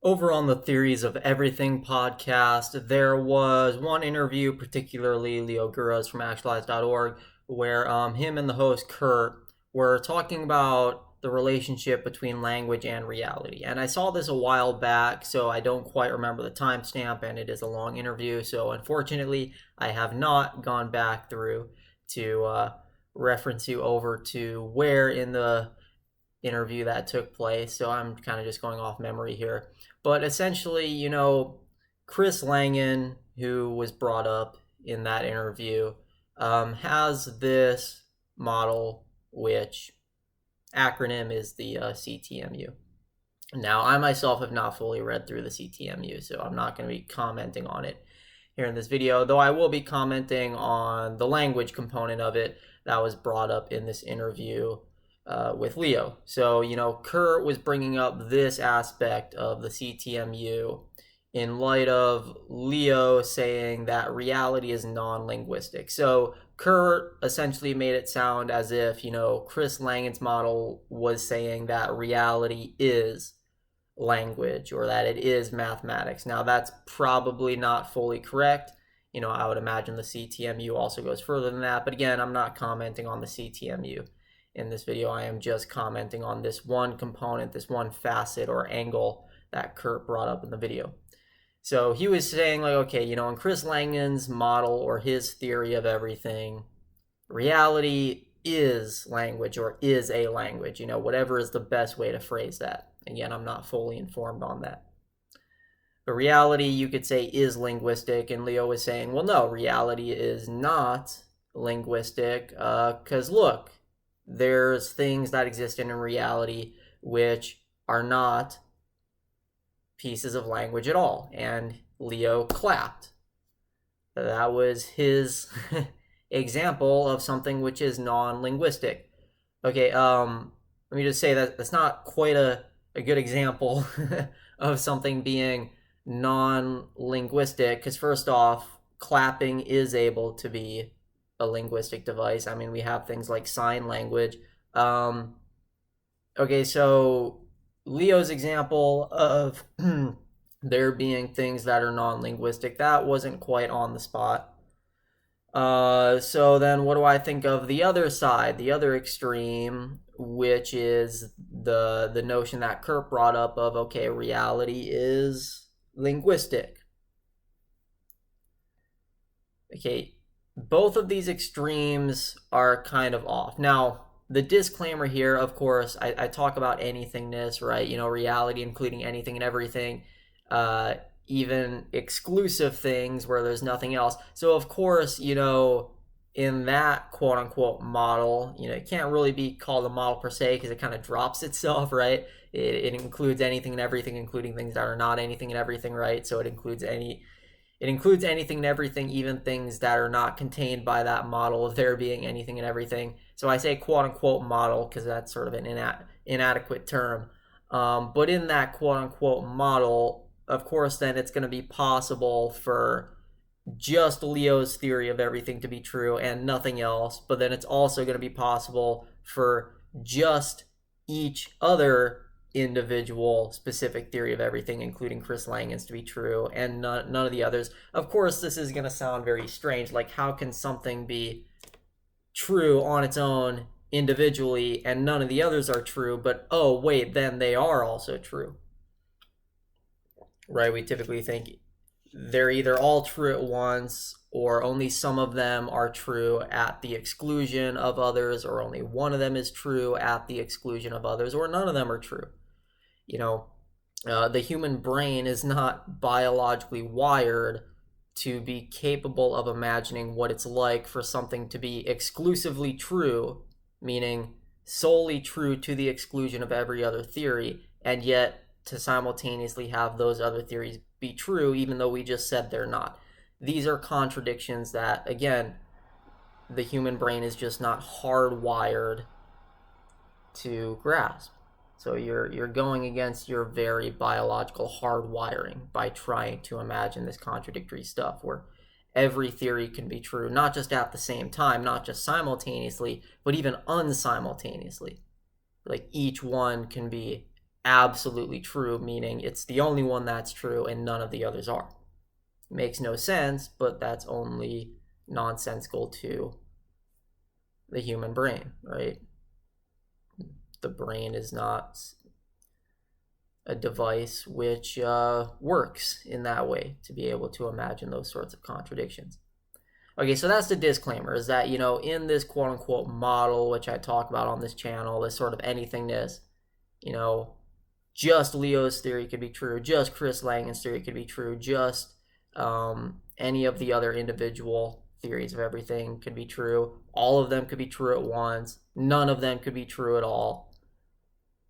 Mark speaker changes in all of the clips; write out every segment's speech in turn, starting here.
Speaker 1: Over on the Theories of Everything podcast, there was one interview, particularly Leo Gura's from actualize.org, where him and the host Kurt were talking about the relationship between language and reality. And I saw this a while back, so I don't quite remember the timestamp, and it is a long interview. So unfortunately, I have not gone back through to reference you over to where in the interview that took place. So I'm kind of just going off memory here. But essentially, Chris Langan, who was brought up in that interview, has this model, which acronym is the CTMU. Now, I myself have not fully read through the CTMU, so I'm not going to be commenting on it here in this video, though I will be commenting on the language component of it that was brought up in this interview with Leo. So, Kurt was bringing up this aspect of the CTMU in light of Leo saying that reality is non-linguistic. So Kurt essentially made it sound as if, Chris Langan's model was saying that reality is language or that it is mathematics. Now, that's probably not fully correct. I would imagine the CTMU also goes further than that. But again, I'm not commenting on the CTMU in this video. I am just commenting on this one component, this one facet or angle that Kurt brought up in the video. So he was saying okay, in Chris Langan's model or his theory of everything, reality is language or is a language, whatever is the best way to phrase that. Again, I'm not fully informed on that. But reality, you could say, is linguistic, and Leo was saying, well, no, reality is not linguistic, because look, there's things that exist in reality which are not pieces of language at all. And Leo clapped. That was his example of something which is non-linguistic. Okay, let me just say that that's not quite a good example of something being non-linguistic, because first off, clapping is able to be a linguistic device. I mean, we have things like sign language. Okay, so Leo's example of there being things that are non-linguistic, that wasn't quite on the spot. So then what do I think of the other side, the other extreme, which is the notion that Kurt brought up of, okay, reality is linguistic. Okay, both of these extremes are kind of off. Now, the disclaimer here, of course, I talk about anythingness, right? Reality including anything and everything, even exclusive things where there's nothing else. So, of course, in that quote-unquote model, it can't really be called a model per se because it kind of drops itself, right? It includes anything and everything, including things that are not anything and everything, right? So it includes anything and everything, even things that are not contained by that model of there being anything and everything. So I say quote-unquote model because that's sort of an inadequate term. But in that quote-unquote model, of course, then it's going to be possible for just Leo's theory of everything to be true and nothing else. But then it's also going to be possible for just each other individual specific theory of everything, including Chris Langan's, to be true, and none of the others. Of course, this is going to sound very strange. Like, how can something be true on its own individually and none of the others are true, but oh wait, then they are also true, right? We typically think they're either all true at once or only some of them are true at the exclusion of others, or only one of them is true at the exclusion of others, or none of them are true. The human brain is not biologically wired to be capable of imagining what it's like for something to be exclusively true, meaning solely true to the exclusion of every other theory, and yet to simultaneously have those other theories be true, even though we just said they're not. These are contradictions that, again, the human brain is just not hardwired to grasp. So you're going against your very biological hardwiring by trying to imagine this contradictory stuff where every theory can be true, not just at the same time, not just simultaneously, but even unsimultaneously. Like each one can be absolutely true, meaning it's the only one that's true and none of the others are. It makes no sense, but that's only nonsensical to the human brain, right? The brain is not a device which works in that way to be able to imagine those sorts of contradictions. Okay, so that's the disclaimer, is that, in this quote-unquote model, which I talk about on this channel, this sort of anythingness, just Leo's theory could be true, just Chris Langan's theory could be true, just any of the other individual theories of everything could be true. All of them could be true at once. None of them could be true at all.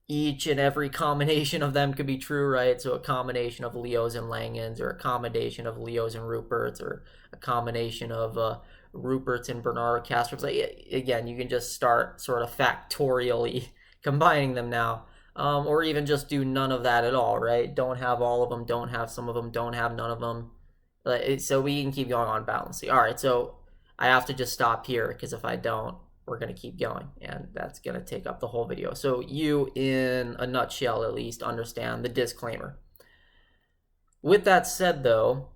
Speaker 1: Each and every combination of them could be true, right? So a combination of Leos and Langens, or a combination of Leos and Ruperts, or a combination of Ruperts and Bernard Castrops. Again, you can just start sort of factorially combining them now. Or even just do none of that at all, right? Don't have all of them, don't have some of them, don't have none of them. So we can keep going on balancing. All right, so I have to just stop here, because if I don't, we're going to keep going, and that's going to take up the whole video. So you, in a nutshell at least, understand the disclaimer. With that said, though,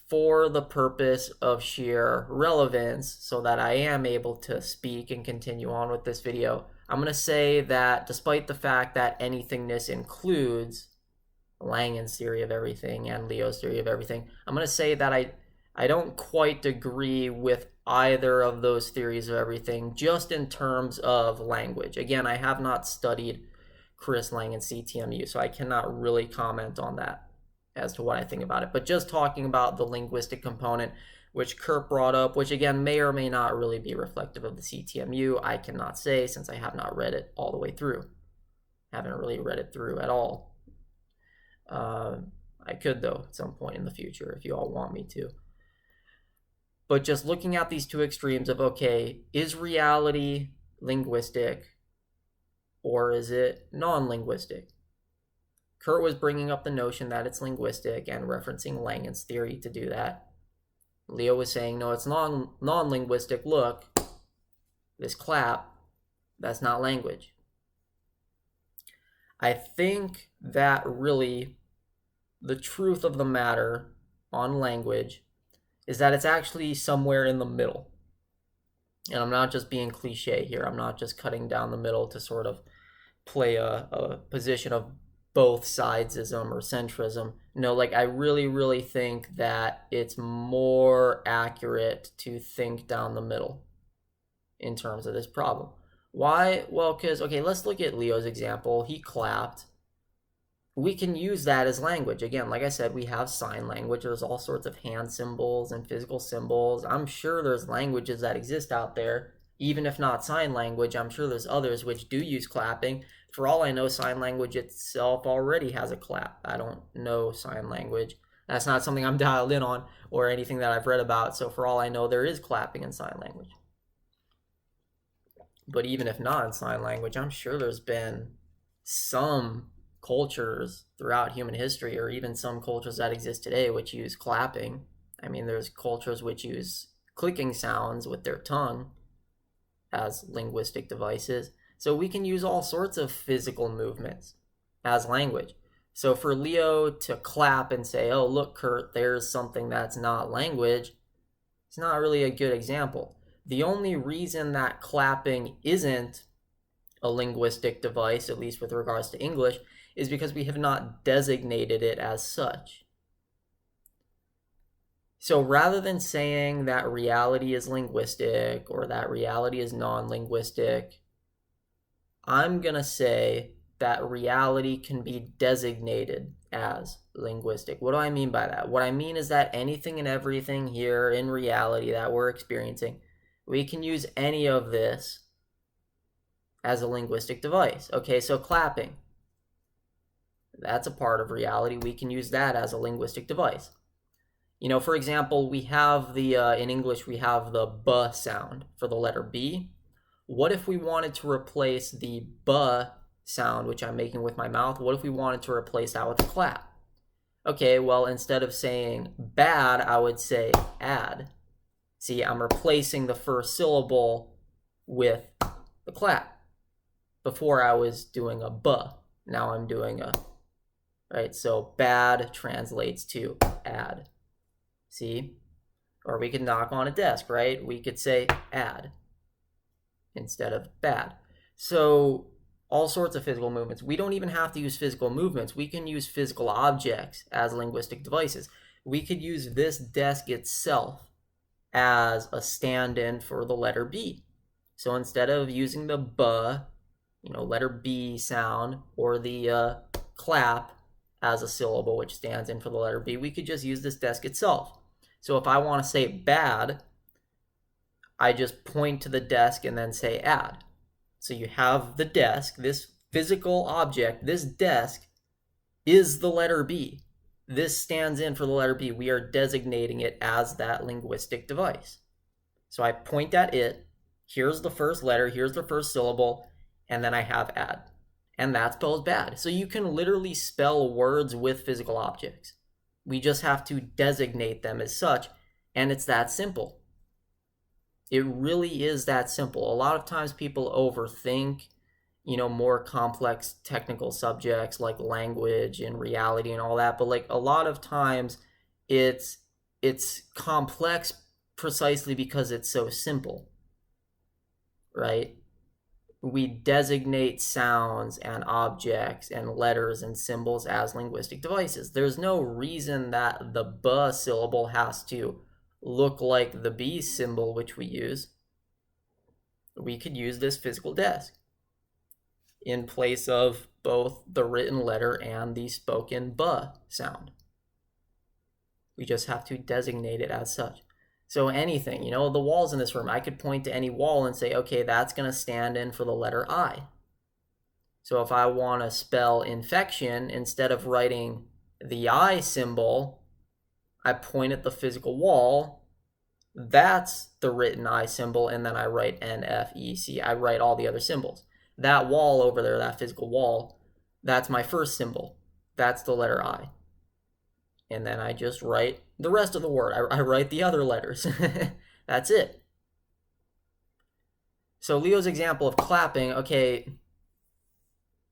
Speaker 1: for the purpose of sheer relevance, so that I am able to speak and continue on with this video, I'm going to say that despite the fact that anythingness includes Langan's theory of everything and Leo's theory of everything, I'm going to say that I don't quite agree with either of those theories of everything, just in terms of language. Again, I have not studied Chris Langan's CTMU, so I cannot really comment on that as to what I think about it. But just talking about the linguistic component, which Kurt brought up, which again may or may not really be reflective of the CTMU, I cannot say, since I have not read it all the way through. I haven't really read it through at all. I could, though, at some point in the future, if you all want me to. But just looking at these two extremes of, okay, is reality linguistic or is it non-linguistic? Kurt was bringing up the notion that it's linguistic and referencing Langan's theory to do that. Leo was saying, no, it's non-linguistic. Look, this clap, that's not language. I think that really the truth of the matter on language is that it's actually somewhere in the middle. And I'm not just being cliche here. I'm not just cutting down the middle to sort of play a position of both sidesism or centrism. No, I really, really think that it's more accurate to think down the middle in terms of this problem. Why? Well, because, okay, let's look at Leo's example. He clapped. We can use that as language. Again, like I said, we have sign language. There's all sorts of hand symbols and physical symbols. I'm sure there's languages that exist out there. Even if not sign language, I'm sure there's others which do use clapping. For all I know, sign language itself already has a clap. I don't know sign language. That's not something I'm dialed in on or anything that I've read about. So for all I know, there is clapping in sign language. But even if not in sign language, I'm sure there's been some cultures throughout human history, or even some cultures that exist today, which use clapping. I mean, there's cultures which use clicking sounds with their tongue as linguistic devices. So we can use all sorts of physical movements as language. So for Leo to clap and say, oh, look, Kurt, there's something that's not language, it's not really a good example. The only reason that clapping isn't a linguistic device, at least with regards to English, is because we have not designated it as such. So rather than saying that reality is linguistic or that reality is non-linguistic, I'm going to say that reality can be designated as linguistic. What do I mean by that? What I mean is that anything and everything here in reality that we're experiencing, we can use any of this as a linguistic device. Okay, so clapping, that's a part of reality. We can use that as a linguistic device. For example, we have in English, we have the B sound for the letter B. What if we wanted to replace the B sound, which I'm making with my mouth, what if we wanted to replace that with a clap? Okay, well, instead of saying bad, I would say add. See, I'm replacing the first syllable with the clap. Before I was doing a B. Now I'm doing a, right? So bad translates to add. See? Or we could knock on a desk, right? We could say add instead of bad. So all sorts of physical movements. We don't even have to use physical movements. We can use physical objects as linguistic devices. We could use this desk itself as a stand-in for the letter B. So instead of using the B, letter B sound, or the clap as a syllable, which stands in for the letter B, we could just use this desk itself. So if I want to say bad, I just point to the desk and then say add. So you have the desk, this physical object, this desk is the letter B. This stands in for the letter B. We are designating it as that linguistic device. So I point at it, here's the first letter, here's the first syllable, and then I have add. And that spells bad. So you can literally spell words with physical objects. We just have to designate them as such, and it's that simple. It really is that simple. A lot of times people overthink, more complex technical subjects like language and reality and all that, but like a lot of times it's complex precisely because it's so simple, right? We designate sounds and objects and letters and symbols as linguistic devices. There's no reason that the B syllable has to look like the B symbol, which we use. We could use this physical desk in place of both the written letter and the spoken B sound. We just have to designate it as such. So anything, the walls in this room, I could point to any wall and say, okay, that's going to stand in for the letter I. So if I want to spell infection, instead of writing the I symbol, I point at the physical wall. That's the written I symbol, and then I write N, F, E, C. I write all the other symbols. That wall over there, that physical wall, that's my first symbol. That's the letter I. And then I just write the rest of the word. I write the other letters. That's it. So Leo's example of clapping, okay,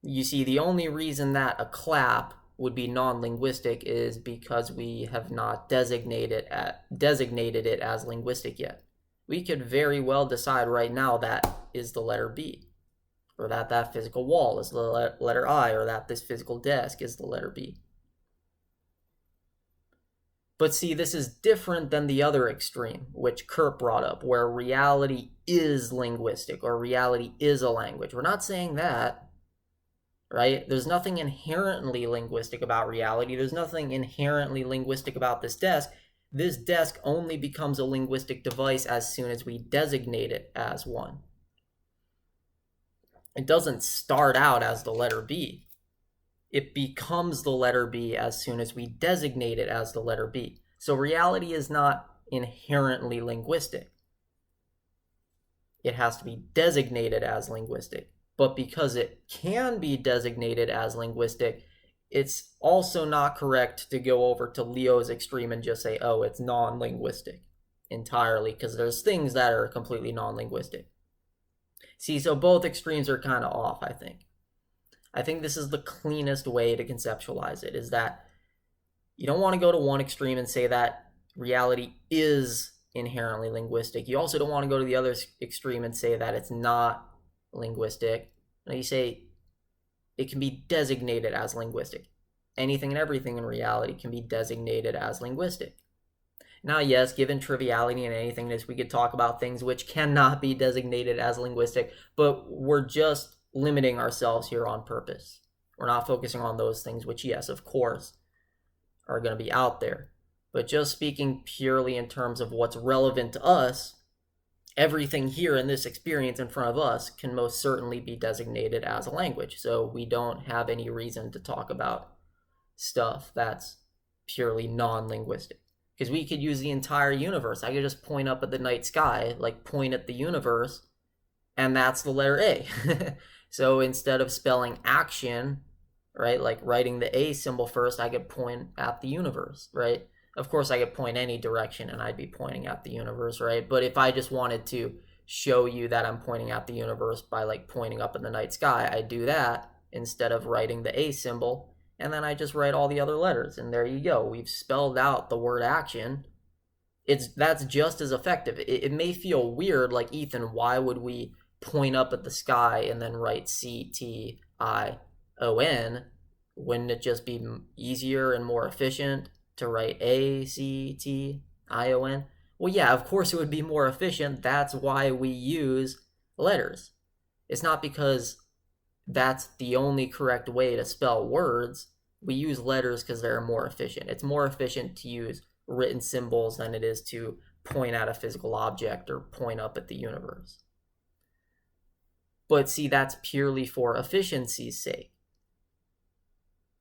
Speaker 1: you see the only reason that a clap would be non-linguistic is because we have not designated it as linguistic yet. We could very well decide right now that is the letter B, or that physical wall is the letter I, or that this physical desk is the letter B. But see, this is different than the other extreme, which Kurt brought up, where reality is linguistic, or reality is a language. We're not saying that, right? There's nothing inherently linguistic about reality. There's nothing inherently linguistic about this desk. This desk only becomes a linguistic device as soon as we designate it as one. It doesn't start out as the letter B. It becomes the letter B as soon as we designate it as the letter B. So reality is not inherently linguistic. It has to be designated as linguistic. But because it can be designated as linguistic, it's also not correct to go over to Leo's extreme and just say, oh, it's non-linguistic entirely, because there's things that are completely non-linguistic. See, so both extremes are kind of off, I think. I think this is the cleanest way to conceptualize it, is that you don't want to go to one extreme and say that reality is inherently linguistic. You also don't want to go to the other extreme and say that it's not linguistic. No, you say it can be designated as linguistic. Anything and everything in reality can be designated as linguistic. Now, yes, given triviality and anythingness, we could talk about things which cannot be designated as linguistic, but we're just limiting ourselves here on purpose. We're not focusing on those things which, yes, of course, are going to be out there. But just speaking purely in terms of what's relevant to us, everything here in this experience in front of us can most certainly be designated as a language. So we don't have any reason to talk about stuff that's purely non-linguistic. Because we could use the entire universe. I could just point up at the night sky, like point at the universe, and that's the letter A. So instead of spelling action, right, like writing the A symbol first, I could point at the universe, right? Of course, I could point any direction and I'd be pointing at the universe, right? But if I just wanted to show you that I'm pointing at the universe by like pointing up in the night sky, I'd do that. instead of writing the A symbol, and then I just write all the other letters, and there you go. We've spelled out the word action. That's just as effective. It may feel weird, like, Ethan, why would we point up at the sky and then write CTION? Wouldn't it just be easier and more efficient to write ACTION? Well, yeah, of course it would be more efficient. That's why we use letters. It's not because that's the only correct way to spell words. We use letters because they're more efficient. It's more efficient to use written symbols than it is to point at a physical object or point up at the universe. But see, that's purely for efficiency's sake.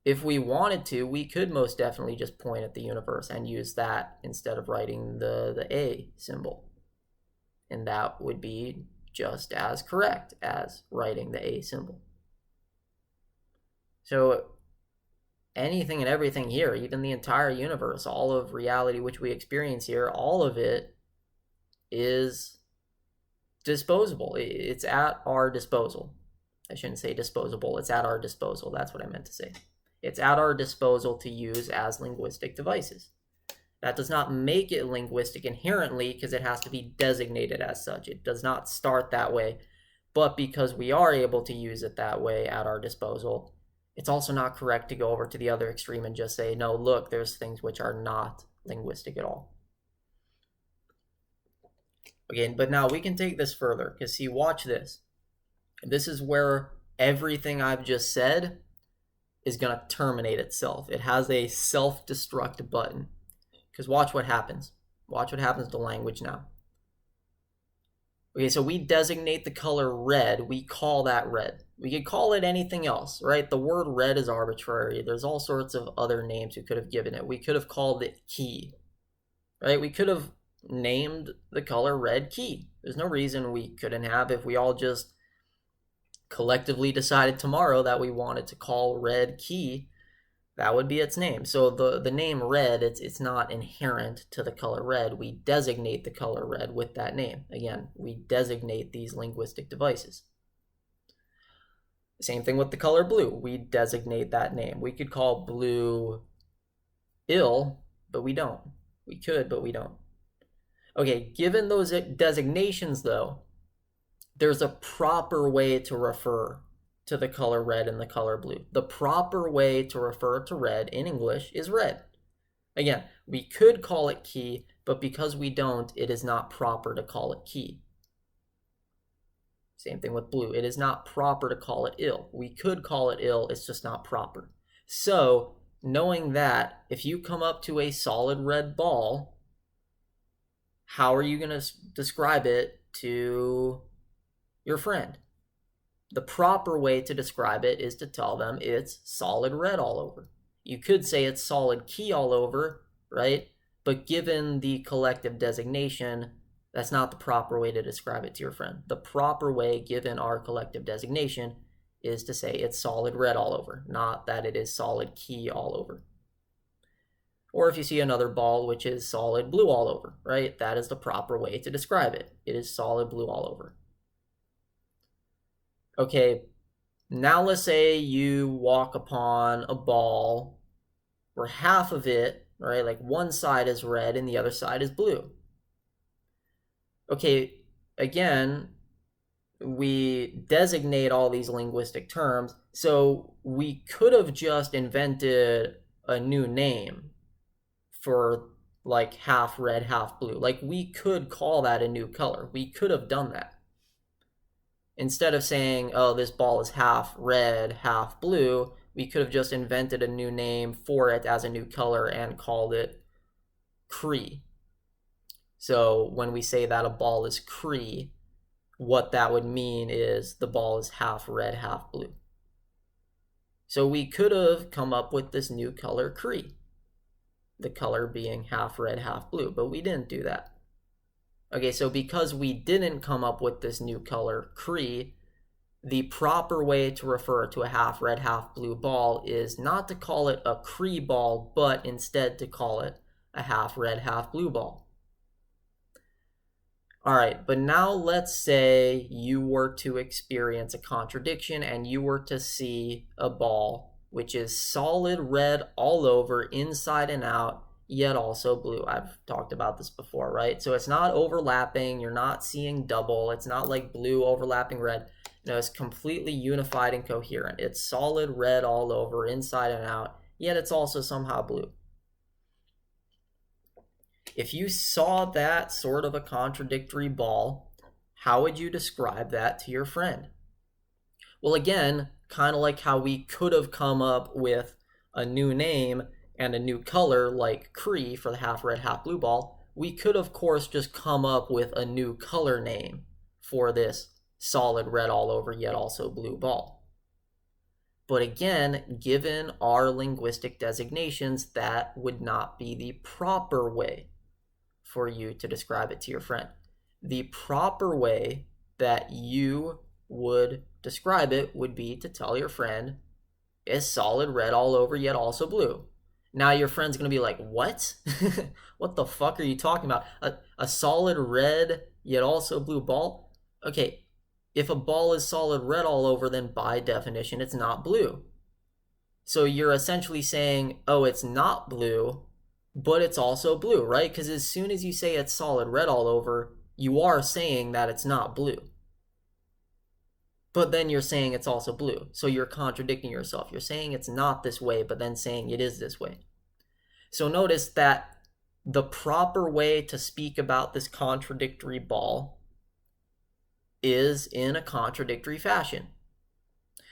Speaker 1: If we wanted to, we could most definitely just point at the universe and use that instead of writing the A symbol. And that would be just as correct as writing the A symbol. So anything and everything here, even the entire universe, all of reality which we experience here, all of it is disposable. It's at our disposal. I shouldn't say disposable. It's at our disposal. That's what I meant to say. It's at our disposal to use as linguistic devices. That does not make it linguistic inherently because it has to be designated as such. It does not start that way. But because we are able to use it that way at our disposal, it's also not correct to go over to the other extreme and just say, no, look, there's things which are not linguistic at all. Okay, but now we can take this further, because see, watch this. This is where everything I've just said is going to terminate itself. It has a self-destruct button. Because watch what happens. Watch what happens to language now. Okay, so we designate the color red. We call that red. We could call it anything else, right? The word red is arbitrary. There's all sorts of other names we could have given it. We could have called it key, right? We could have named the color red key. There's no reason we couldn't have if we all just collectively decided tomorrow that we wanted to call red key. That would be its name. So the name red, it's not inherent to the color red. We designate the color red with that name. Again, we designate these linguistic devices. Same thing with the color blue. We designate that name. We could call blue ill, but we don't. We could, but we don't. Okay, given those designations though, there's a proper way to refer to the color red and the color blue. The proper way to refer to red in English is red. Again, we could call it key, but because we don't, it is not proper to call it key. Same thing with blue. It is not proper to call it ill. We could call it ill, it's just not proper. So, knowing that, if you come up to a solid red ball, how are you going to describe it to your friend? The proper way to describe it is to tell them it's solid red all over. You could say it's solid key all over, right? But given the collective designation, that's not the proper way to describe it to your friend. The proper way, given our collective designation, is to say it's solid red all over, not that it is solid key all over. Or if you see another ball which is solid blue all over, right? That is the proper way to describe it. It is solid blue all over. Okay, now let's say you walk upon a ball where half of it, right, like one side is red and the other side is blue. Okay, again, we designate all these linguistic terms, so we could have just invented a new name for like half red, half blue. Like we could call that a new color. We could have done that. Instead of saying, oh, this ball is half red, half blue, we could have just invented a new name for it as a new color and called it Cree. So when we say that a ball is Cree, what that would mean is the ball is half red, half blue. So we could have come up with this new color Cree, the color being half red, half blue, but we didn't do that. Okay, so because we didn't come up with this new color, Cree, the proper way to refer to a half red, half blue ball is not to call it a Cree ball, but instead to call it a half red, half blue ball. All right, but now let's say you were to experience a contradiction and you were to see a ball which is solid red all over, inside and out, yet also blue. I've talked about this before, right? So it's not overlapping, you're not seeing double, it's not like blue overlapping red. No, it's completely unified and coherent. It's solid red all over, inside and out, yet it's also somehow blue. If you saw that sort of a contradictory ball, how would you describe that to your friend? Well, again, kind of like how we could have come up with a new name and a new color like Cree for the half red, half blue ball, we could, of course, just come up with a new color name for this solid red all over yet also blue ball. But again, given our linguistic designations, that would not be the proper way for you to describe it to your friend. The proper way that you would describe it would be to tell your friend it's solid red all over yet also blue. Now your friend's going to be like, what? What the fuck are you talking about? A solid red yet also blue ball? Okay, if a ball is solid red all over, then by definition it's not blue. So you're essentially saying, oh, it's not blue, but it's also blue, right? Because as soon as you say it's solid red all over, you are saying that it's not blue. But then you're saying it's also blue. So you're contradicting yourself. You're saying it's not this way, but then saying it is this way. So notice that the proper way to speak about this contradictory ball is in a contradictory fashion.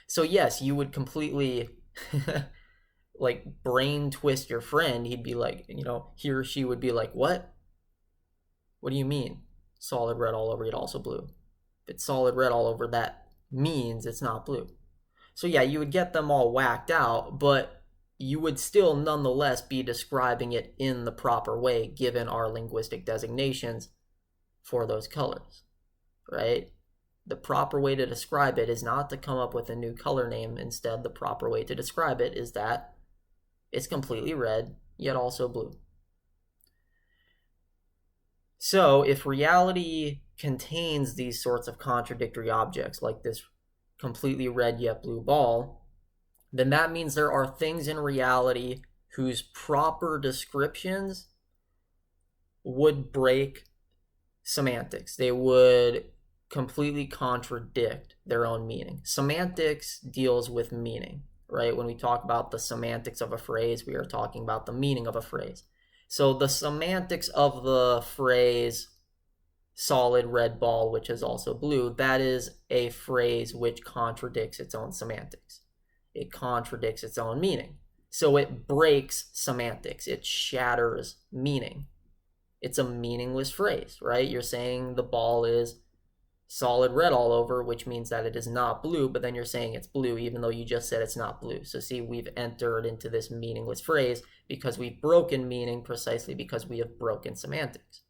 Speaker 1: So yes, you would completely like brain twist your friend. He'd be like, he or she would be like, what? What do you mean? Solid red all over, yet also blue. If it's solid red all over, that means it's not blue. So yeah, you would get them all whacked out, but you would still nonetheless be describing it in the proper way given our linguistic designations for those colors, right? The proper way to describe it is not to come up with a new color name. Instead, the proper way to describe it is that it's completely red, yet also blue. So if reality contains these sorts of contradictory objects, like this completely red yet blue ball, then that means there are things in reality whose proper descriptions would break semantics. They would completely contradict their own meaning. Semantics deals with meaning, right? When we talk about the semantics of a phrase, we are talking about the meaning of a phrase. So the semantics of the phrase solid red ball, which is also blue, that is a phrase which contradicts its own semantics. It contradicts its own meaning. So it breaks semantics. It shatters meaning. It's a meaningless phrase, right? You're saying the ball is solid red all over, which means that it is not blue, but then you're saying it's blue even though you just said it's not blue. So see, we've entered into this meaningless phrase because we've broken meaning precisely because we have broken semantics.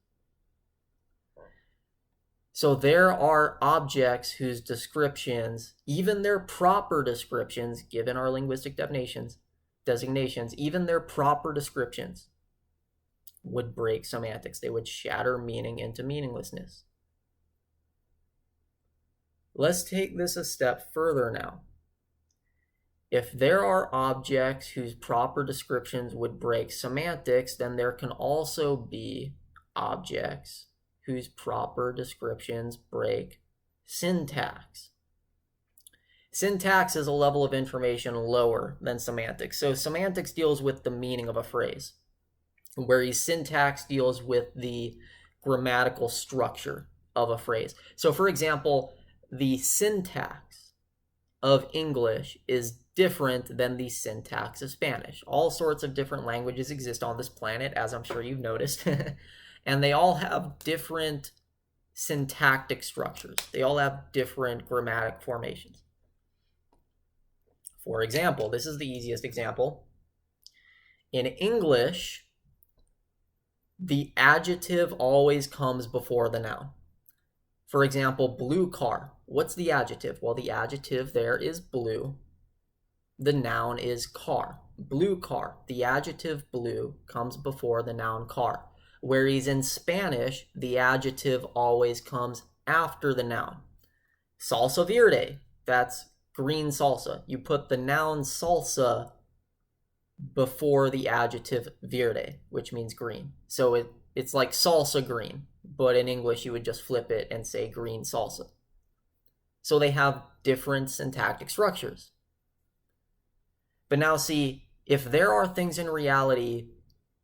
Speaker 1: So there are objects whose descriptions, even their proper descriptions, given our linguistic designations, even their proper descriptions would break semantics. They would shatter meaning into meaninglessness. Let's take this a step further now. If there are objects whose proper descriptions would break semantics, then there can also be objects whose proper descriptions break syntax. Syntax is a level of information lower than semantics. So semantics deals with the meaning of a phrase, whereas syntax deals with the grammatical structure of a phrase. So for example, the syntax of English is different than the syntax of Spanish. All sorts of different languages exist on this planet, as I'm sure you've noticed, and they all have different syntactic structures. They all have different grammatic formations. For example, this is the easiest example. In English, the adjective always comes before the noun. For example, blue car. What's the adjective? Well, the adjective there is blue. The noun is car. Blue car. The adjective blue comes before the noun car. Whereas in Spanish, the adjective always comes after the noun. Salsa verde, that's green salsa. You put the noun salsa before the adjective verde, which means green. So it's like salsa green, but in English you would just flip it and say green salsa. So they have different syntactic structures. But now see, if there are things in reality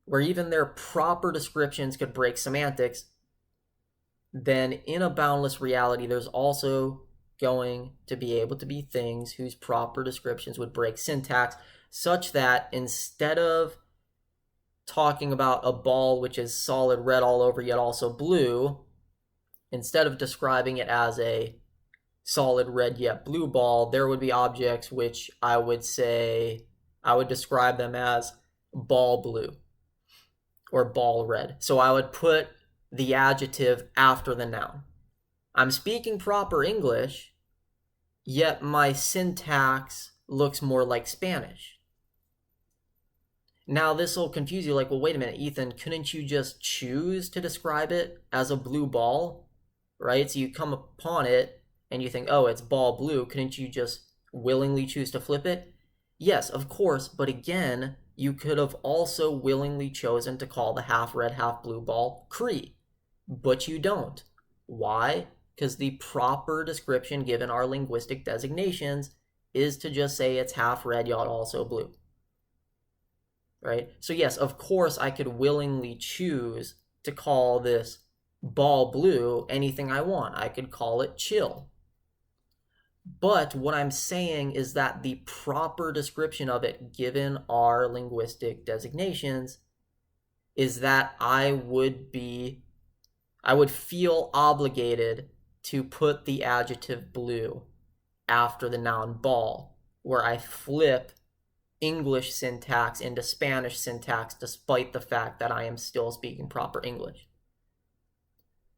Speaker 1: where even their proper descriptions could break semantics, then in a boundless reality, there's also going to be able to be things whose proper descriptions would break syntax, such that instead of talking about a ball which is solid red all over yet also blue, instead of describing it as a solid red yet blue ball, there would be objects which I would describe them as ball blue or ball red. So I would put the adjective after the noun. I'm speaking proper English, yet my syntax looks more like Spanish. Now this will confuse you, like, well, wait a minute, Ethan, couldn't you just choose to describe it as a blue ball, right? So you come upon it and you think, oh, it's ball blue. Couldn't you just willingly choose to flip it? Yes, of course, but again, you could have also willingly chosen to call the half red, half blue ball Cree, but you don't. Why? Because the proper description given our linguistic designations is to just say it's half red, yet also blue. Right? So yes, of course, I could willingly choose to call this ball blue anything I want. I could call it chill. But what I'm saying is that the proper description of it, given our linguistic designations, is that I would feel obligated to put the adjective blue after the noun ball, where I flip English syntax into Spanish syntax despite the fact that I am still speaking proper English.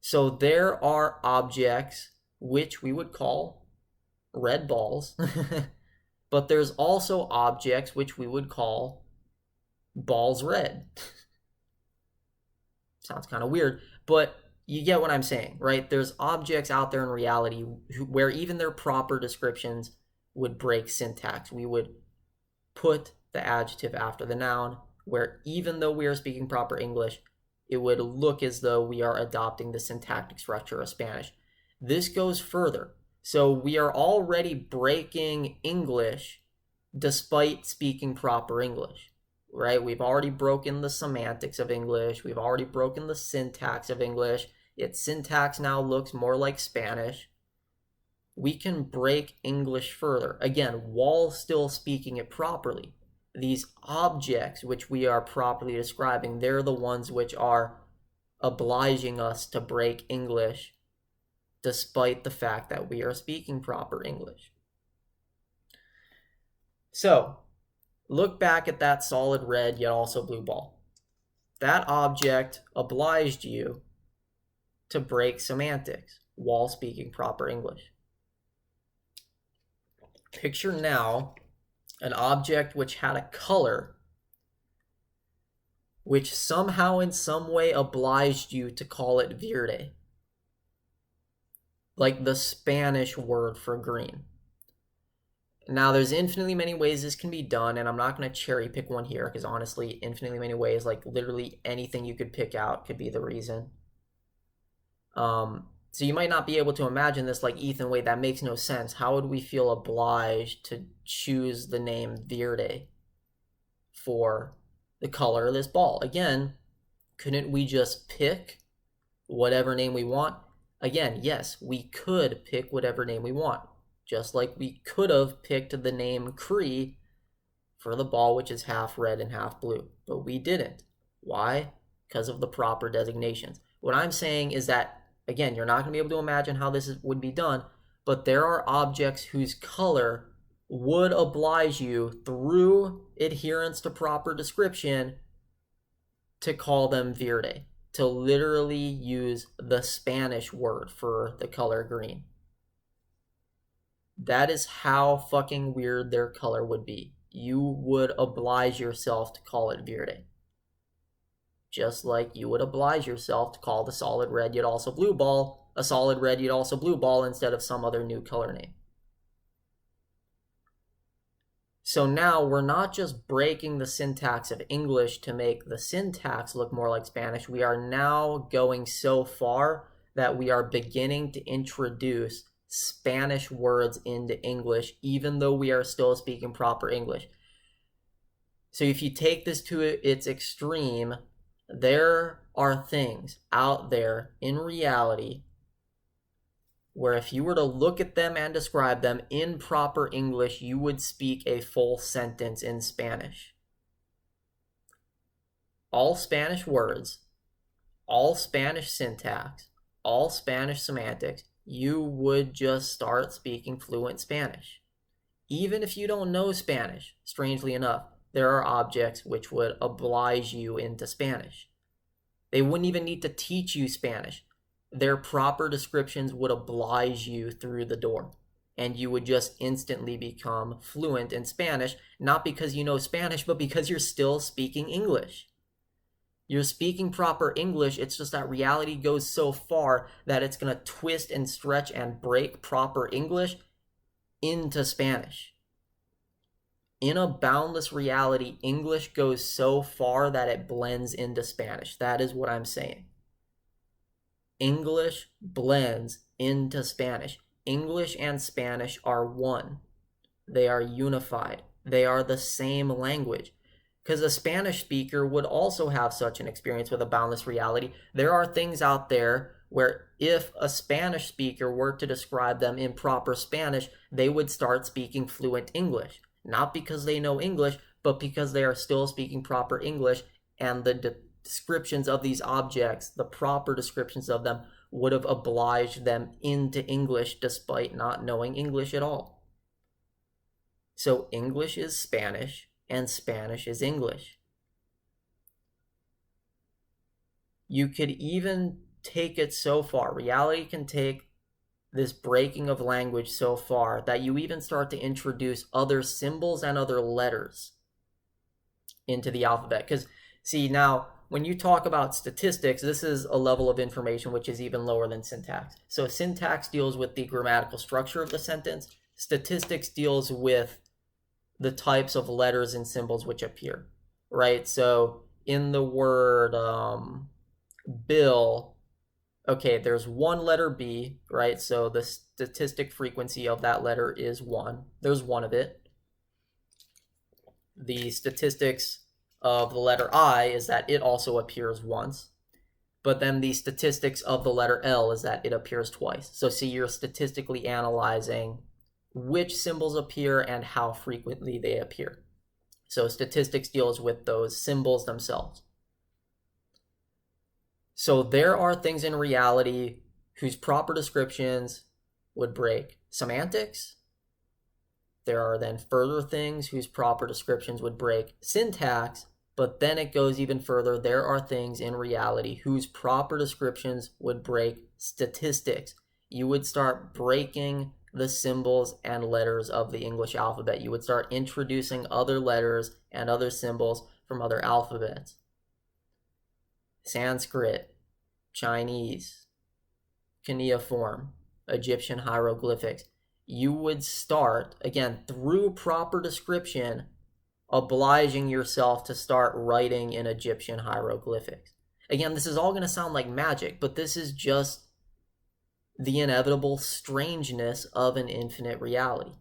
Speaker 1: So there are objects which we would call red balls, but there's also objects which we would call balls red. Sounds kind of weird, but you get what I'm saying, right? There's objects out there in reality where even their proper descriptions would break syntax. We would put the adjective after the noun, where even though we are speaking proper English, it would look as though we are adopting the syntactic structure of Spanish. This goes further. So we are already breaking English despite speaking proper English, right? We've already broken the semantics of English. We've already broken the syntax of English. Its syntax now looks more like Spanish. We can break English further, again, while still speaking it properly. These objects which we are properly describing, they're the ones which are obliging us to break English despite the fact that we are speaking proper English. So, look back at that solid red yet also blue ball. That object obliged you to break semantics while speaking proper English. Picture now an object which had a color which somehow in some way obliged you to call it verde, like the Spanish word for green. Now, there's infinitely many ways this can be done, and I'm not going to cherry pick one here because honestly, infinitely many ways, like literally anything you could pick out could be the reason. So you might not be able to imagine this like, Ethan, wait, that makes no sense. How would we feel obliged to choose the name verde for the color of this ball? Again, couldn't we just pick whatever name we want? Again, yes, we could pick whatever name we want, just like we could have picked the name Cree for the ball, which is half red and half blue, but we didn't. Why? Because of the proper designations. What I'm saying is that, again, you're not going to be able to imagine how this would be done, but there are objects whose color would oblige you, through adherence to proper description, to call them verde, to literally use the Spanish word for the color green. That is how fucking weird their color would be. You would oblige yourself to call it verde. just like you would oblige yourself to call the solid red yet also blue ball a solid red yet also blue ball instead of some other new color name. So now we're not just breaking the syntax of English to make the syntax look more like Spanish. We are now going so far that we are beginning to introduce Spanish words into English, even though we are still speaking proper English. So if you take this to its extreme, there are things out there in reality where if you were to look at them and describe them in proper English, you would speak a full sentence in Spanish. All Spanish words, all Spanish syntax, all Spanish semantics, you would just start speaking fluent Spanish. Even if you don't know Spanish, strangely enough, there are objects which would oblige you into Spanish. They wouldn't even need to teach you Spanish. Their proper descriptions would oblige you through the door, and you would just instantly become fluent in Spanish, not because you know Spanish, but because you're still speaking English. You're speaking proper English, it's just that reality goes so far that it's going to twist and stretch and break proper English into Spanish. In a boundless reality, English goes so far that it blends into Spanish. That is what I'm saying. English blends into Spanish. English and Spanish are one. They are unified. They are the same language. Because a Spanish speaker would also have such an experience with a boundless reality. There are things out there where if a Spanish speaker were to describe them in proper Spanish, they would start speaking fluent English. Not because they know English, but because they are still speaking proper English, and the descriptions of these objects, the proper descriptions of them, would have obliged them into English despite not knowing English at all. So English is Spanish, and Spanish is English. You could even take it so far. Reality can take this breaking of language so far that you even start to introduce other symbols and other letters into the alphabet. Because, see, now, when you talk about statistics, this is a level of information which is even lower than syntax. So syntax deals with the grammatical structure of the sentence. Statistics deals with the types of letters and symbols which appear, right? So in the word bill, okay, there's one letter B, right? So the statistic frequency of that letter is 1. There's one of it. The statistics of the letter I is that it also appears once. But then the statistics of the letter L is that it appears twice. So see, you're statistically analyzing which symbols appear and how frequently they appear. So statistics deals with those symbols themselves. So there are things in reality whose proper descriptions would break semantics. There are then further things whose proper descriptions would break syntax, but then it goes even further. There are things in reality whose proper descriptions would break statistics. You would start breaking the symbols and letters of the English alphabet. You would start introducing other letters and other symbols from other alphabets. Sanskrit, Chinese, cuneiform, Egyptian hieroglyphics. You would start, again, through proper description, obliging yourself to start writing in Egyptian hieroglyphics. Again, this is all going to sound like magic, but this is just the inevitable strangeness of an infinite reality.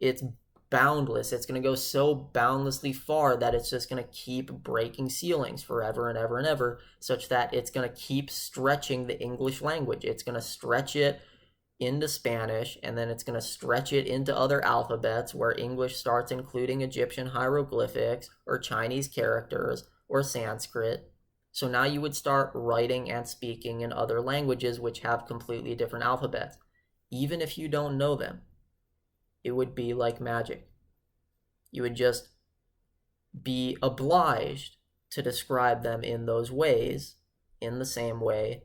Speaker 1: It's boundless. It's going to go so boundlessly far that it's just going to keep breaking ceilings forever and ever and ever, such that it's going to keep stretching the English language. It's going to stretch it into Spanish, and then it's going to stretch it into other alphabets where English starts including Egyptian hieroglyphics or Chinese characters or Sanskrit. So now you would start writing and speaking in other languages which have completely different alphabets. Even if you don't know them, it would be like magic. You would just be obliged to describe them in those ways, in the same way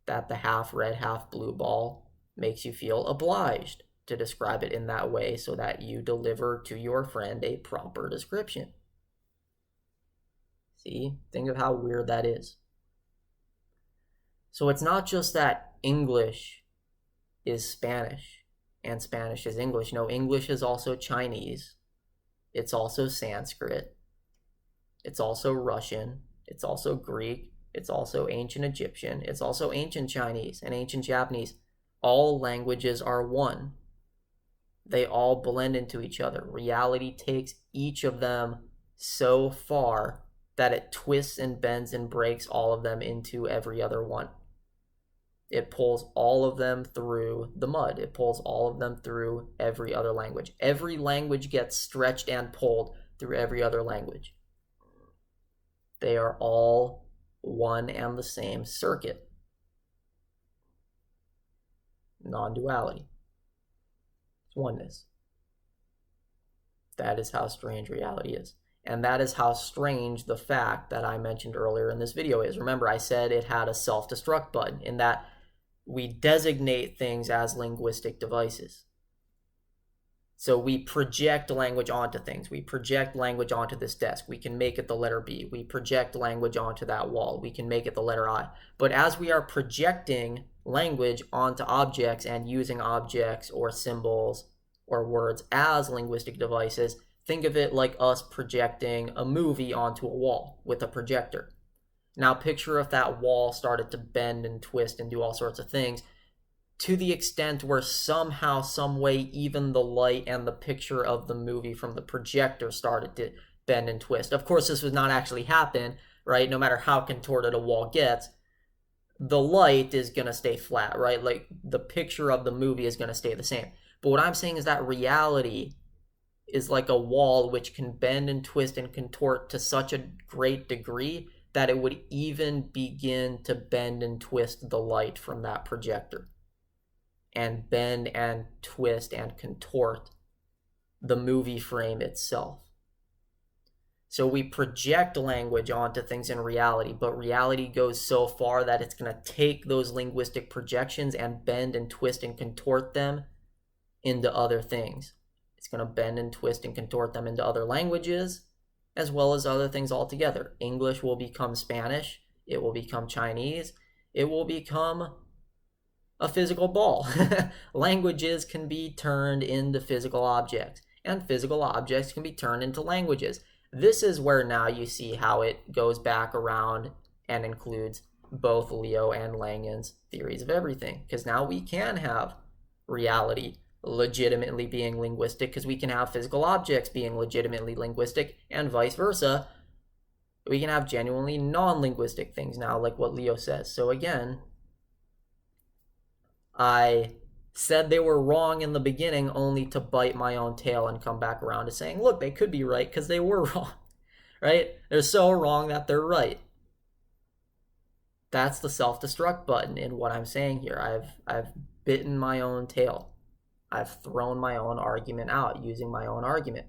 Speaker 1: that the half red, half blue ball makes you feel obliged to describe it in that way so that you deliver to your friend a proper description. See, think of how weird that is. So it's not just that English is Spanish and Spanish is English. No, English is also Chinese. It's also Sanskrit. It's also Russian. It's also Greek. It's also ancient Egyptian. It's also ancient Chinese and ancient Japanese. All languages are one. They all blend into each other. Reality takes each of them so far that it twists and bends and breaks all of them into every other one. It pulls all of them through the mud. It pulls all of them through every other language. Every language gets stretched and pulled through every other language. They are all one and the same circuit. Non-duality. It's oneness. That is how strange reality is. And that is how strange the fact that I mentioned earlier in this video is. Remember, I said it had a self-destruct button, in that we designate things as linguistic devices. So we project language onto things. We project language onto this desk. We can make it the letter B. We project language onto that wall. We can make it the letter I. But as we are projecting language onto objects and using objects or symbols or words as linguistic devices, think of it like us projecting a movie onto a wall with a projector. Now picture if that wall started to bend and twist and do all sorts of things, to the extent where somehow, some way, even the light and the picture of the movie from the projector started to bend and twist. Of course, this would not actually happen, right? No matter how contorted a wall gets, the light is going to stay flat, right? Like the picture of the movie is going to stay the same. But what I'm saying is that reality is like a wall which can bend and twist and contort to such a great degree that it would even begin to bend and twist the light from that projector, and bend and twist and contort the movie frame itself. So we project language onto things in reality, but reality goes so far that it's going to take those linguistic projections and bend and twist and contort them into other things. It's going to bend and twist and contort them into other languages, as well as other things altogether. English will become Spanish. It will become Chinese. It will become a physical ball. Languages can be turned into physical objects, and physical objects can be turned into languages. This is where now you see how it goes back around and includes both Leo and Langen's theories of everything, because now we can have reality legitimately being linguistic, because we can have physical objects being legitimately linguistic, and vice versa. We can have genuinely non-linguistic things now, like what Leo says. So again, I said they were wrong in the beginning only to bite my own tail and come back around to saying, look, they could be right because they were wrong, right? They're so wrong that they're right. That's the self-destruct button in what I'm saying here. I've bitten my own tail. I've thrown my own argument out using my own argument.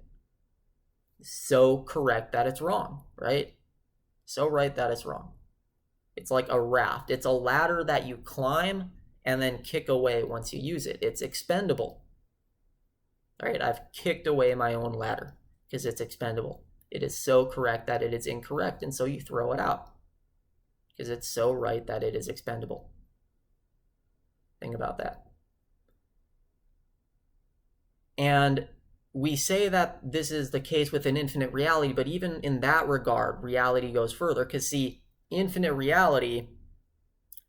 Speaker 1: So correct that it's wrong, right? So right that it's wrong. It's like a raft. It's a ladder that you climb and then kick away once you use it. It's expendable. All right, I've kicked away my own ladder because it's expendable. It is so correct that it is incorrect, and so you throw it out because it's so right that it is expendable. Think about that. And we say that this is the case with an infinite reality, but even in that regard, reality goes further, because see, infinite reality,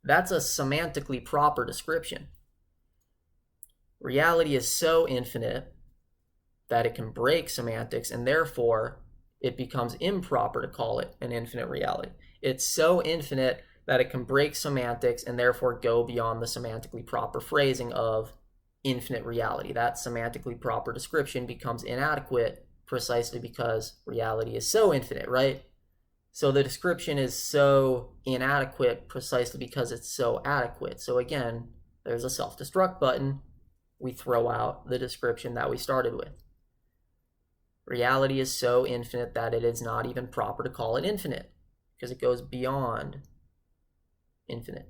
Speaker 1: that's a semantically proper description. Reality is so infinite that it can break semantics, and therefore it becomes improper to call it an infinite reality. It's so infinite that it can break semantics and therefore go beyond the semantically proper phrasing of infinite reality. That semantically proper description becomes inadequate precisely because reality is so infinite, right? So the description is so inadequate precisely because it's so adequate. So again, there's a self-destruct button. We throw out the description that we started with. Reality is so infinite that it is not even proper to call it infinite because it goes beyond infinite.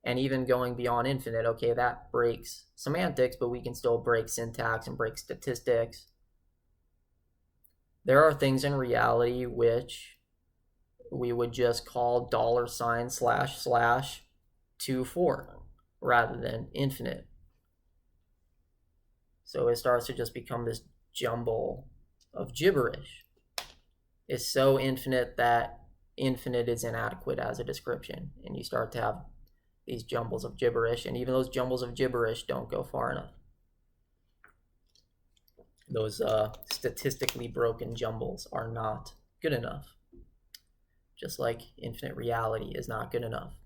Speaker 1: And even going beyond infinite, okay, that breaks semantics, but we can still break syntax and break statistics. There are things in reality which we would just call $//24 rather than infinite. So it starts to just become this jumble of gibberish. It's so infinite that infinite is inadequate as a description, and you start to have these jumbles of gibberish, and even those jumbles of gibberish don't go far enough. Those statistically broken jumbles are not good enough. Just like infinite reality is not good enough.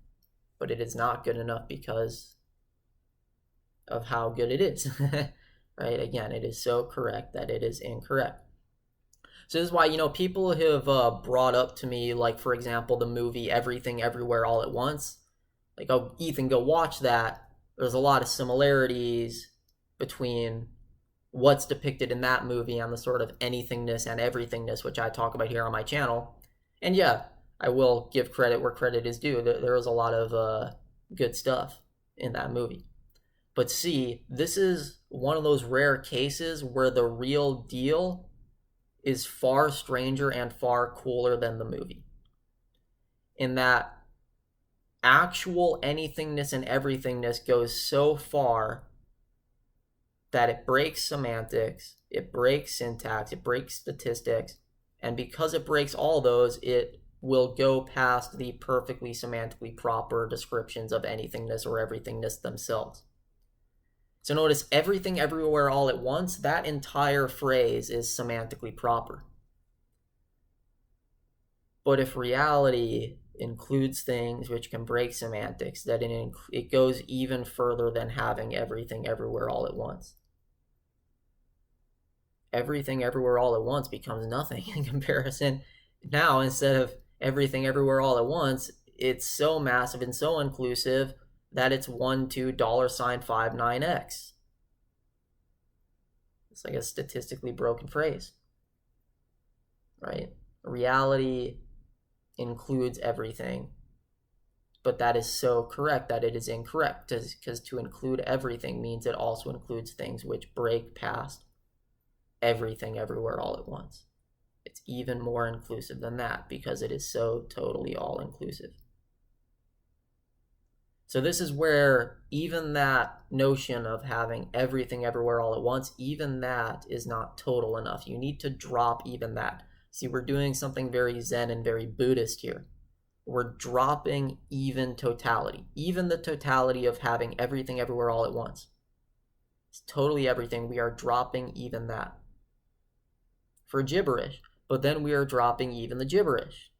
Speaker 1: But it is not good enough because of how good it is. Right? Again, it is so correct that it is incorrect. So this is why, people have brought up to me, like, for example, the movie Everything Everywhere All at Once. Like, oh, Ethan, go watch that. There's a lot of similarities between what's depicted in that movie and the sort of anythingness and everythingness, which I talk about here on my channel. And yeah, I will give credit where credit is due. There was a lot of good stuff in that movie. But see, this is one of those rare cases where the real deal is far stranger and far cooler than the movie. In that actual anythingness and everythingness goes so far that it breaks semantics, it breaks syntax, it breaks statistics, and because it breaks all those, it will go past the perfectly semantically proper descriptions of anythingness or everythingness themselves. So notice everything everywhere all at once, that entire phrase is semantically proper. But if reality includes things which can break semantics, that it goes even further than having everything everywhere all at once. Everything everywhere all at once becomes nothing in comparison. Now, instead of everything everywhere all at once, it's so massive and so inclusive that it's $1,2$59x. It's like a statistically broken phrase, right? Reality includes everything, but that is so correct that it is incorrect, because to include everything means it also includes things which break past everything everywhere all at once. It's even more inclusive than that because it is so totally all-inclusive. So this is where even that notion of having everything everywhere all at once, even that is not total enough. You need to drop even that. See, we're doing something very Zen and very Buddhist here. We're dropping even totality, even the totality of having everything everywhere all at once. It's totally everything. We are dropping even that for gibberish, but then we are dropping even the gibberish.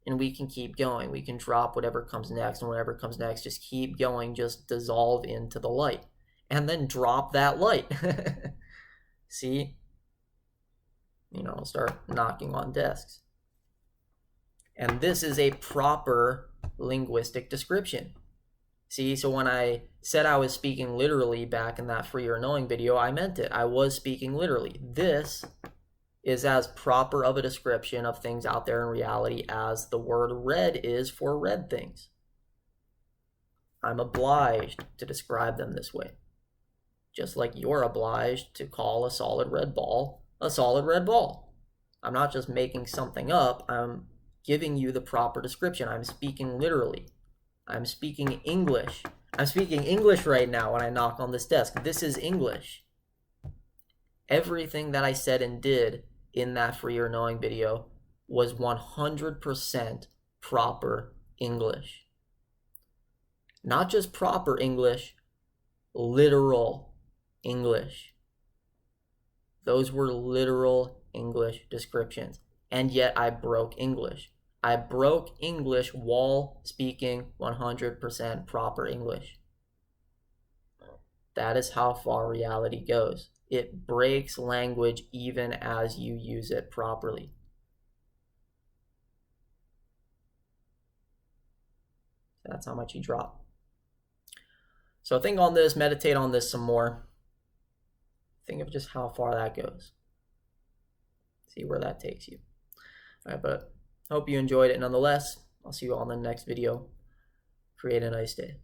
Speaker 1: And we can keep going. We can drop whatever comes next, and whatever comes next, just keep going, just dissolve into the light. And then drop that light. See? Start knocking on desks. And this is a proper linguistic description. See, so when I said I was speaking literally back in that Free or Knowing video, I meant it. I was speaking literally. This is as proper of a description of things out there in reality as the word red is for red things. I'm obliged to describe them this way. Just like you're obliged to call a solid red ball a solid red ball. I'm not just making something up, I'm giving you the proper description. I'm speaking literally. I'm speaking English. I'm speaking English right now when I knock on this desk. This is English. Everything that I said and did in that Free or Knowing video was 100% proper English. Not just proper English, literal English. Those were literal English descriptions. And yet I broke English. I broke English while speaking 100% proper English. That is how far reality goes. It breaks language even as you use it properly. That's how much you drop. So think on this, meditate on this some more. Think of just how far that goes. See where that takes you. All right, but hope you enjoyed it nonetheless. I'll see you all in the next video. Create a nice day.